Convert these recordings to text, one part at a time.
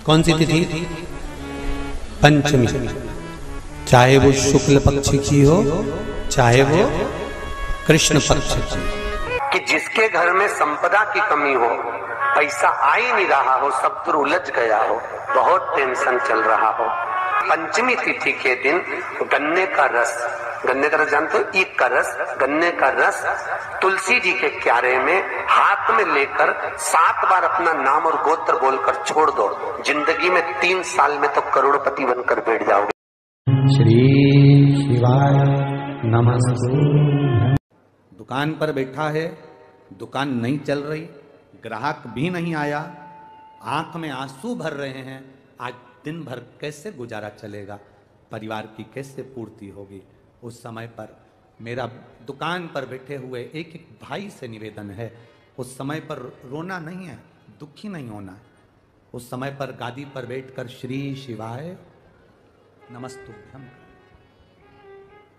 कौन सी तिथि? पंचमी। चाहे वो शुक्ल पक्ष की हो चाहे वो कृष्ण पक्ष की। कि जिसके घर में संपदा की कमी हो, पैसा आ ही नहीं रहा हो, सब दूर उलझ गया हो, बहुत टेंशन चल रहा हो, पंचमी तिथि के दिन गन्ने का रस जानते हो? ईख का रस, गन्ने का रस तुलसी जी के क्यारे में हाथ में लेकर 7 बार अपना नाम और गोत्र बोलकर छोड़ दो, जिंदगी में 3 साल में तो करोड़पति बनकर बैठ जाओगे। श्री शिवाय नमस्ते। दुकान पर बैठा है, दुकान नहीं चल रही, ग्राहक भी नहीं आया, आंख में आंसू भर रहे हैं, आज दिन भर कैसे गुजारा चलेगा, परिवार की कैसे पूर्ति होगी। उस समय पर मेरा दुकान पर बैठे हुए एक एक भाई से निवेदन है, उस समय पर रोना नहीं है, दुखी नहीं होना है। उस समय पर गादी पर बैठकर श्री शिवाय नमस्तुभ्यम।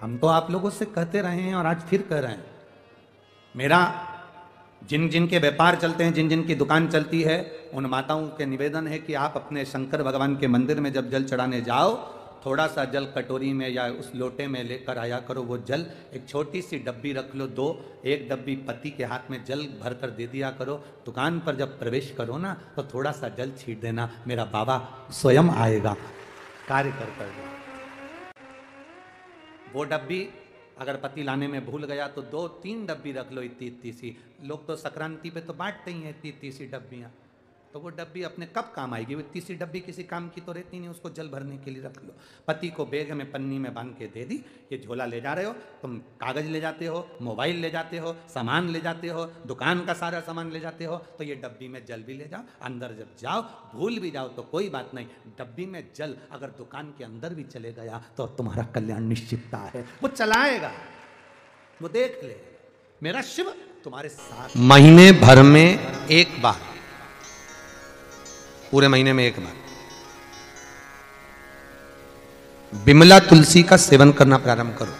हम तो आप लोगों से कहते रहे हैं और आज फिर कह रहे हैं, मेरा जिन जिन के व्यापार चलते हैं, जिन जिन की दुकान चलती है, उन माताओं के निवेदन है कि आप अपने शंकर भगवान के मंदिर में जब जल चढ़ाने जाओ, थोड़ा सा जल कटोरी में या उस लोटे में लेकर आया करो। वो जल एक छोटी सी डब्बी रख लो, 2 एक डब्बी पति के हाथ में जल भर कर दे दिया करो। दुकान पर जब प्रवेश करो ना तो थोड़ा सा जल छीट देना, मेरा बाबा स्वयं आएगा, कार्य कर दो। वो डब्बी अगर पति लाने में भूल गया तो 2-3 डब्बी रख लो, इतनी सी। लोग तो संक्रांति पे तो बांटते ही हैं इतनी सी डब्बियाँ, तो वो डब्बी अपने कब काम आएगी? वो इतनी सी डब्बी किसी काम की तो रहती नहीं, उसको जल भरने के लिए रख लो। पति को बैग में पन्नी में बांध के दे दी, ये झोला ले जा रहे हो तुम, कागज ले जाते हो, मोबाइल ले जाते हो, सामान ले जाते हो, दुकान का सारा सामान ले जाते हो, तो ये डब्बी में जल भी ले जाओ। अंदर जब जाओ भूल भी जाओ तो कोई बात नहीं, डब्बी में जल अगर दुकान के अंदर भी चले गया तो तुम्हारा कल्याण निश्चितता है। वो चलाएगा, वो देख ले, मेरा शिव तुम्हारे साथ। महीने भर में एक बार, पूरे महीने में एक बार बिमला तुलसी का सेवन करना प्रारंभ करो।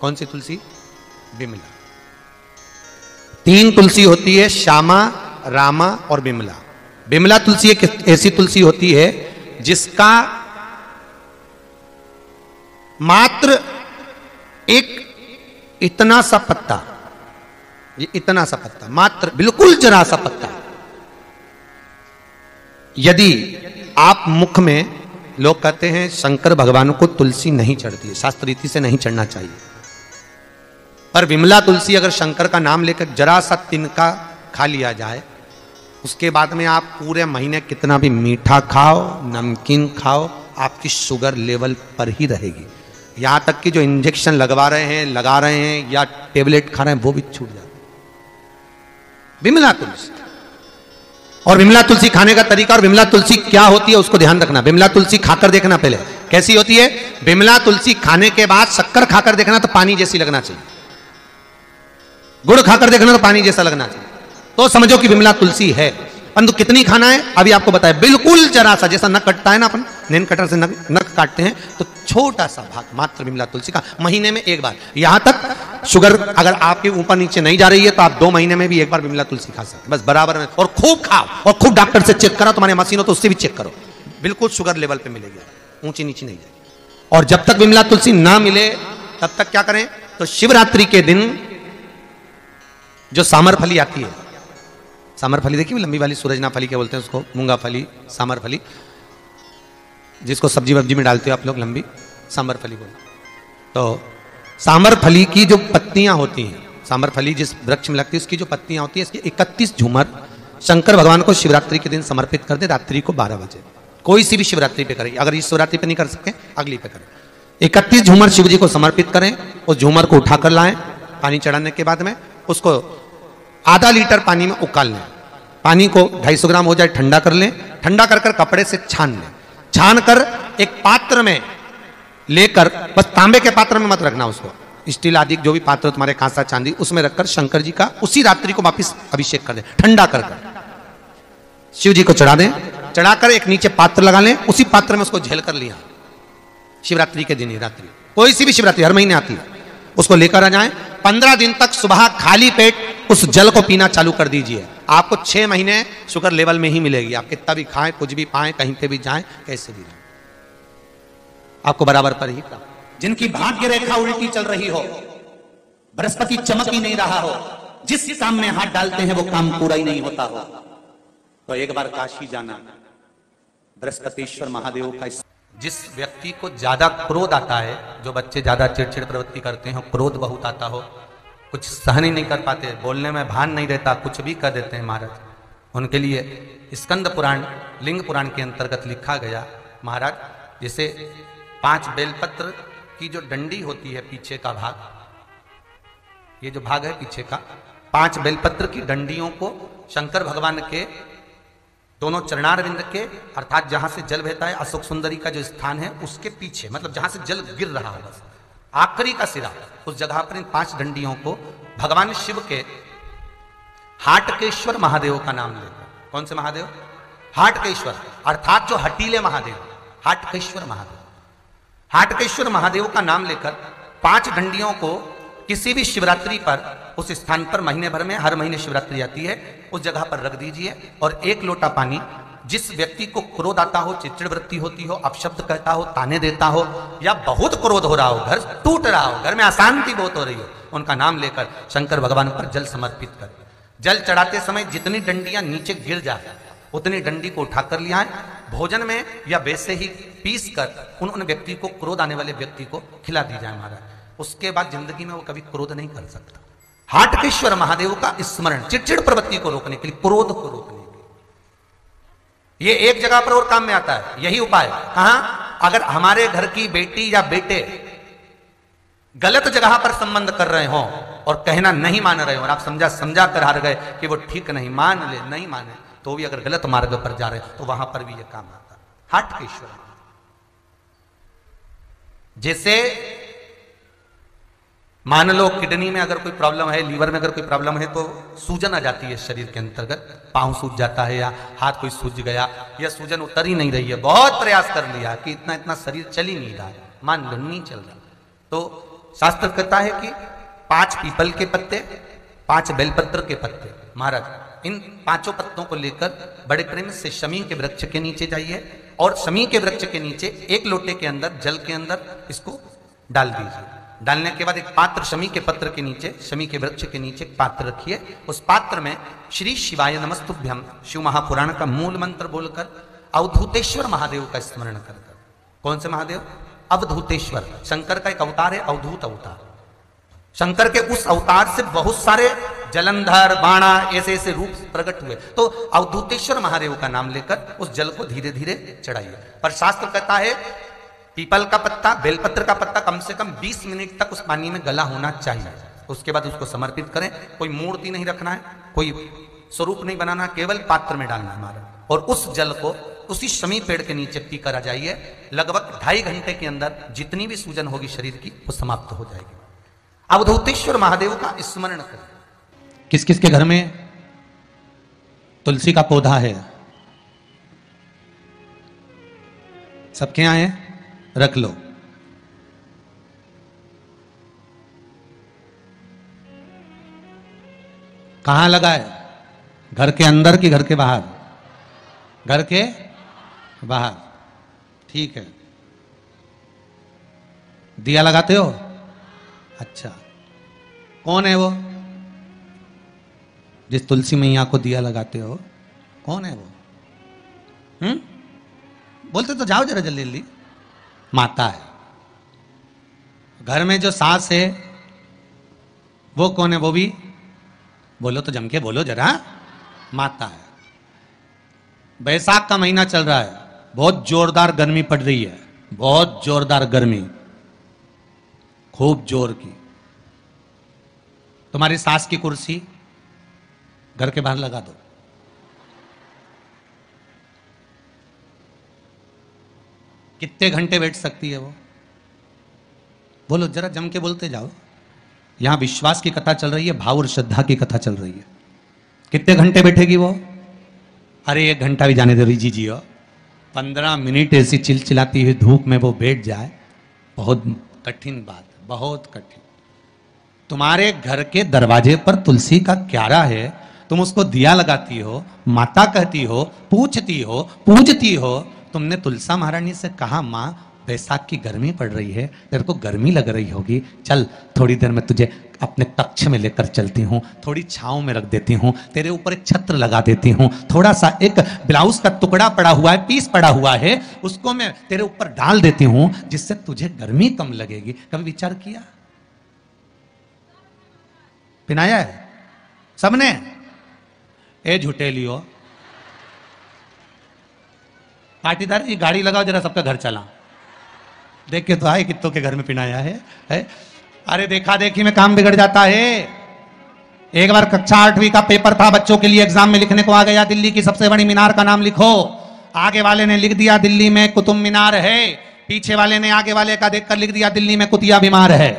कौन सी तुलसी? बिमला। 3 तुलसी होती है, श्यामा, रामा और बिमला। बिमला तुलसी एक ऐसी तुलसी होती है जिसका मात्र एक इतना सा पत्ता, ये इतना सा पत्ता, मात्र बिल्कुल जरा सा पत्ता, यदि आप मुख में, लोग कहते हैं शंकर भगवान को तुलसी नहीं चढ़ती है, शास्त्र रीति से नहीं चढ़ना चाहिए, पर विमला तुलसी अगर शंकर का नाम लेकर जरा सा तिनका खा लिया जाए, उसके बाद में आप पूरे महीने कितना भी मीठा खाओ, नमकीन खाओ, आपकी शुगर लेवल पर ही रहेगी। यहां तक कि जो इंजेक्शन लगा रहे हैं या टेबलेट खा रहे हैं वो भी छूट जाता है। विमला तुलसी। और विमला तुलसी खाने का तरीका, और विमला तुलसी क्या होती है उसको ध्यान रखना। विमला तुलसी खाकर देखना पहले कैसी होती है। विमला तुलसी खाने के बाद शक्कर खाकर देखना तो पानी जैसी लगना चाहिए, गुड़ खाकर देखना तो पानी जैसा लगना चाहिए, तो समझो कि विमला तुलसी है। परंतु कितनी खाना है अभी आपको बताया, बिल्कुल जरा सा, जैसा नख कटता है ना, अपन नेन कटर से नख काटते हैं, तो छोटा सा भाग मात्र विमला तुलसी का, महीने में एक बार। यहां तक शुगर अगर आपके ऊपर नीचे नहीं जा रही है तो आप 2 महीने में भी एक बार विमला तुलसी खा सकते, बस बराबर में। और खूब खाओ, और खूब डॉक्टर से चेक करो, तुम्हारे मशीन हो तो उससे भी चेक करो, बिल्कुल शुगर लेवल पे मिलेगी, ऊंची नीची नहीं जाएगी। और जब तक विमला तुलसी ना मिले तब तक क्या करें, तो शिवरात्रि के दिन जो सामर फली आती है, सामर फली देखिए, लंबी वाली सूरजना फली क्या बोलते हैं उसको, मूंगा फली, सामर फली, जिसको सब्जी वब्जी में डालते हो आप लोग, लंबी सांबर फली बोलते। तो सांबर फली की जो पत्तियां होती हैं, सांबर फली जिस वृक्ष में लगती है उसकी जो पत्तियां होती है, इसकी 31 झूमर शंकर भगवान को शिवरात्रि के दिन समर्पित कर दे, रात्रि को 12 बजे, कोई सी भी शिवरात्रि पे करें, अगर इस शिवरात्रि पे नहीं कर सकते अगली पे करें। 31 झूमर शिव जी को समर्पित करें, उस झूमर को उठाकर लाएं, पानी चढ़ाने के बाद में उसको आधा लीटर पानी में उकाल लें, पानी को 250 ग्राम हो जाए ठंडा कर लें, ठंडा कर कर कपड़े से छान लें, छान कर एक पात्र में लेकर, बस तांबे के पात्र में मत रखना उसको, स्टील आदि जो भी पात्र तुम्हारे कांसा चांदी उसमें रखकर शंकर जी का उसी रात्रि को वापिस अभिषेक कर दें, ठंडा कर शिव जी को चढ़ा दें, चढ़ाकर एक नीचे पात्र लगा लें, उसी पात्र में उसको झेल कर लिया, शिवरात्रि के दिन ही रात्रि, कोई सी भी शिवरात्रि हर महीने आती है, उसको लेकर आ जाएं। 15 दिन तक सुबह खाली पेट उस जल को पीना चालू कर दीजिए। आपको 6 महीने शुगर लेवल में ही मिलेगी। आप कितना भी खाएं, कुछ भी पाएं, कहीं पे भी जाएं, कैसे भी रहें, आपको बराबर पर ही प्राप्त। जिनकी भाग्य रेखा उल्टी चल रही हो, बृहस्पति चमक ही नहीं रहा हो, जिस काम में हाथ डालते हैं वो काम पूरा ही नहीं होता हो, तो एक बार काशी जाना, बृहस्पतिश्वर महादेव का। जिस व्यक्ति को ज्यादा क्रोध आता है, जो बच्चे ज्यादा चिड़चिड़ प्रवृत्ति करते हैं, क्रोध बहुत आता हो, कुछ सहन ही नहीं कर पाते, बोलने में भान नहीं रहता, कुछ भी कर देते हैं महाराज, उनके लिए स्कंद पुराण, लिंग पुराण के अंतर्गत लिखा गया महाराज, जैसे 5 बेलपत्र की जो डंडी होती है, पीछे का भाग, ये जो भाग है पीछे का, 5 बेलपत्र की डंडियों को शंकर भगवान के दोनों चरणारविंद के, अर्थात जहां से जल बहता है, अशोक सुंदरी का जो स्थान है उसके पीछे, मतलब जहां से जल गिर रहा है बस आखिरी का सिरा, उस जगह पर इन 5 डंडियों को भगवान शिव के हाटकेश्वर महादेव का नाम लेकर, कौन से महादेव? हाटकेश्वर, अर्थात जो हटीले महादेव, हाटकेश्वर महादेव, हाटकेश्वर महादेव का नाम लेकर 5 डंडियों को किसी भी शिवरात्रि पर उस स्थान पर महीने भर में, हर महीने शिवरात्रि आती है, उस जगह पर रख दीजिए और 1 लोटा पानी, जिस व्यक्ति को क्रोध आता हो, चिड़चिड़ वृत्ति होती हो, अपशब्द कहता हो, ताने देता हो, या बहुत क्रोध हो रहा हो, घर टूट रहा हो, घर में अशांति बहुत हो रही हो, उनका नाम लेकर शंकर भगवान पर जल समर्पित कर, जल चढ़ाते समय जितनी डंडियां नीचे गिर जाए उतनी डंडी को उठाकर ले आए, भोजन में या वैसे ही पीस कर उन व्यक्ति को, क्रोध आने वाले व्यक्ति को खिला दी जाए महाराज। उसके बाद जिंदगी में वो कभी क्रोध नहीं कर सकता। हाटकेश्वर महादेव का स्मरण, चिड़चिड़ प्रवृत्ति को रोकने के लिए, क्रोध को रोकने के लिए, ये एक जगह पर और काम में आता है। यही उपाय कहां? अगर हमारे घर की बेटी या बेटे गलत जगह पर संबंध कर रहे हो और कहना नहीं मान रहे हो, और आप समझा कर हार गए कि वो ठीक नहीं, मान ले, नहीं माने, तो भी अगर गलत मार्ग पर जा रहे तो वहां पर भी ये काम आता है। हाटकेश्वर, जैसे मान लो किडनी में अगर कोई प्रॉब्लम है, लीवर में अगर कोई प्रॉब्लम है, तो सूजन आ जाती है शरीर के अंतर्गत, पांव सूज जाता है या हाथ कोई सूज गया, या सूजन उतर ही नहीं रही है, बहुत प्रयास कर लिया कि इतना शरीर चल ही नहीं रहा है, मान लो नहीं चल रहा, तो शास्त्र कहता है कि 5 पीपल के पत्ते, 5 बेलपत्र के पत्ते, महाराज इन 5 पत्तों को लेकर बड़े प्रेम से शमी के वृक्ष के नीचे जाइए और शमी के वृक्ष के नीचे 1 लोटे के अंदर, जल के अंदर इसको डाल दीजिए। डालने के बाद एक पात्र, शमी के पत्र के नीचे, शमी के वृक्ष के नीचे एक पात्र रखिए, उस पात्र में श्री शिवाय नमस्तुभ्यम शिव महापुराण का मूल मंत्र बोलकर अवधूतेश्वर महादेव का स्मरण कर। कौन से महादेव? अवधूतेश्वर, शंकर का एक अवतार है, अवधूत अवतार। शंकर के उस अवतार से बहुत सारे जलंधर, बाणा, ऐसे ऐसे रूप प्रकट हुए, तो अवधूतेश्वर महादेव का नाम लेकर उस जल को धीरे धीरे चढ़ाइए। पर शास्त्र कहता है पीपल का पत्ता, बेलपत्र का पत्ता कम से कम 20 मिनट तक उस पानी में गला होना चाहिए, उसके बाद उसको समर्पित करें। कोई मूर्ति नहीं रखना है, कोई स्वरूप नहीं बनाना, केवल पात्र में डालना है हमारा, और उस जल को उसी शमी पेड़ के नीचे पीकर आ जाइए। लगभग 2.5 घंटे के अंदर जितनी भी सूजन होगी शरीर की वो समाप्त हो जाएगी। अवधूतेश्वर महादेव का स्मरण करें। किस किस के घर में तुलसी का पौधा है? सबके यहाँ है? रख लो। कहां लगा है? घर के अंदर कि घर के बाहर? घर के बाहर, ठीक है। दिया लगाते हो? अच्छा, कौन है वो जिस तुलसी मैया को दिया लगाते हो? कौन है वो? बोलते तो जाओ जरा जल्दी जल्दी। माता है। घर में जो सास है वो कौन है? वो भी बोलो तो जम के बोलो जरा। माता है। बैसाख का महीना चल रहा है, बहुत जोरदार गर्मी पड़ रही है, बहुत जोरदार गर्मी, खूब जोर की। तुम्हारी सास की कुर्सी घर के बाहर लगा दो। कितने घंटे बैठ सकती है वो? बोलो जरा, जम के बोलते जाओ। यहां विश्वास की कथा चल रही है, भाव और श्रद्धा की कथा चल रही है। कितने घंटे बैठेगी वो? अरे 1 घंटा भी जाने दो रिजी जी, 15 मिनट ऐसी चिलचिलाती हुई धूप में वो बैठ जाए, बहुत कठिन बात, बहुत कठिन। तुम्हारे घर के दरवाजे पर तुलसी का क्यारा है, तुम उसको दिया लगाती हो, माता कहती हो, पूछती हो, पूजती हो। तुमने तुलसा महारानी से कहा माँ बैसाख की गर्मी पड़ रही है, तेरे को गर्मी लग रही होगी, चल थोड़ी देर में तुझे अपने कक्ष में लेकर चलती हूँ, थोड़ी छांव में रख देती हूँ, तेरे ऊपर एक छत्र लगा देती हूँ, थोड़ा सा एक ब्लाउज का टुकड़ा पड़ा हुआ है, पीस पड़ा हुआ है, उसको मैं तेरे ऊपर डाल देती हूँ जिससे तुझे गर्मी कम लगेगी। कभी विचार किया? पिनाया है सबने? ए झुटेलियो, पाटीदार ये गाड़ी लगाओ जरा, सबका घर चला। देख के तो आए कितों के घर में पिनाया है? अरे देखा देखी में काम बिगड़ जाता है। एक बार कक्षा 8वीं का पेपर था, बच्चों के लिए एग्जाम में लिखने को आ गया दिल्ली की सबसे बड़ी मीनार का नाम लिखो। आगे वाले ने लिख दिया दिल्ली में कुतुब मीनार है, पीछे वाले ने आगे वाले का देखकर लिख दिया दिल्ली में कुतिया बीमार है।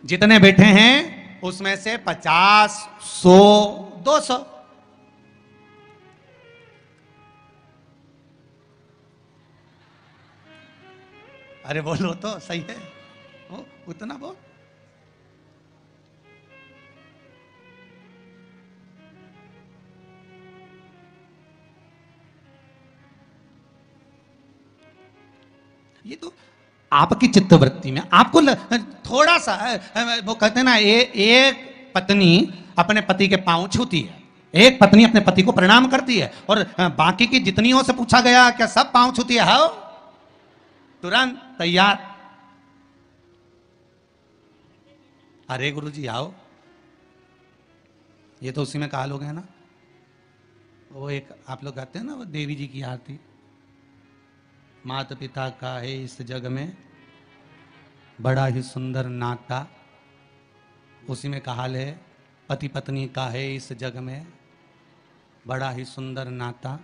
जितने बैठे हैं उसमें से 50, 100, 200 अरे बोलो तो सही है, वो उतना बोल। ये तो आपकी चित्तवृत्ति में आपको थोड़ा सा वो कहते हैं ना, एक पत्नी अपने पति के पांव छूती है, एक पत्नी अपने पति को प्रणाम करती है, और बाकी की जितनियों से पूछा गया क्या सब पांव छूती है? हाँ, तुरंत तैयार। अरे गुरुजी आओ, ये तो उसी में कहा लोग है ना, वो एक आप लोग गाते हैं ना, वो देवी जी की आरती, माता पिता का है इस जग में बड़ा ही सुंदर नाता, उसी में कहा ले पति पत्नी का है इस जग में बड़ा ही सुंदर नाता,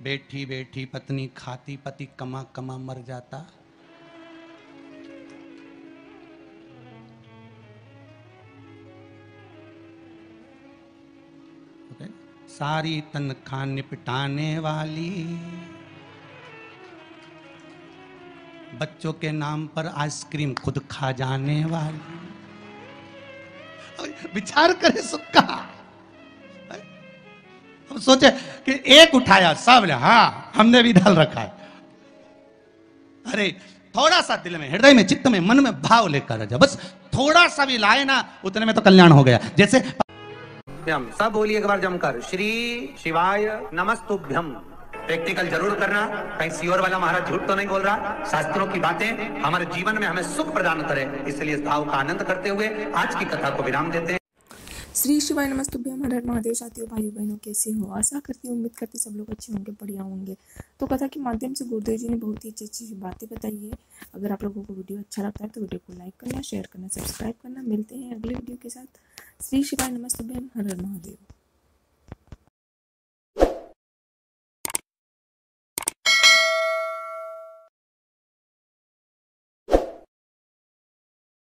बैठी बैठी पत्नी खाती, पति कमा कमा मर जाता। okay? सारी तनख्वाह निपटाने वाली, बच्चों के नाम पर आइसक्रीम खुद खा जाने वाली। विचार करे सुख का। अब सोचे कि एक उठाया सब ने, हाँ हमने भी डाल रखा है। अरे थोड़ा सा दिल में, हृदय में, चित्त में, मन में भाव लेकर जा, बस थोड़ा सा भी लाए ना, उतने में तो कल्याण हो गया। जैसे सब बोलिए एक बार जमकर, श्री शिवाय नमस्तुभ्यम। प्रैक्टिकल जरूर करना, कहीं सियोर वाला महाराज झूठ तो नहीं बोल रहा। शास्त्रों की बातें हमारे जीवन में हमें सुख प्रदान करें, इसलिए इस भाव का आनंद करते हुए आज की कथा को विराम देते हैं। श्री शिवाय नमस्तुभ्यम। हर हर महादेव। साथियों, भाइयों बहनों, कैसे हो? आशा करती हूँ, उम्मीद करती सब लोग अच्छे होंगे, बढ़िया होंगे। तो कथा के माध्यम से गुरुदेव जी ने बहुत ही अच्छी अच्छी बातें बताई है। अगर आप लोगों को वीडियो अच्छा लगता है तो वीडियो को लाइक करना, शेयर करना, सब्सक्राइब करना। मिलते हैं अगले वीडियो के साथ। श्री शिवाय नमस्तुभ्यम। हर हर महादेव।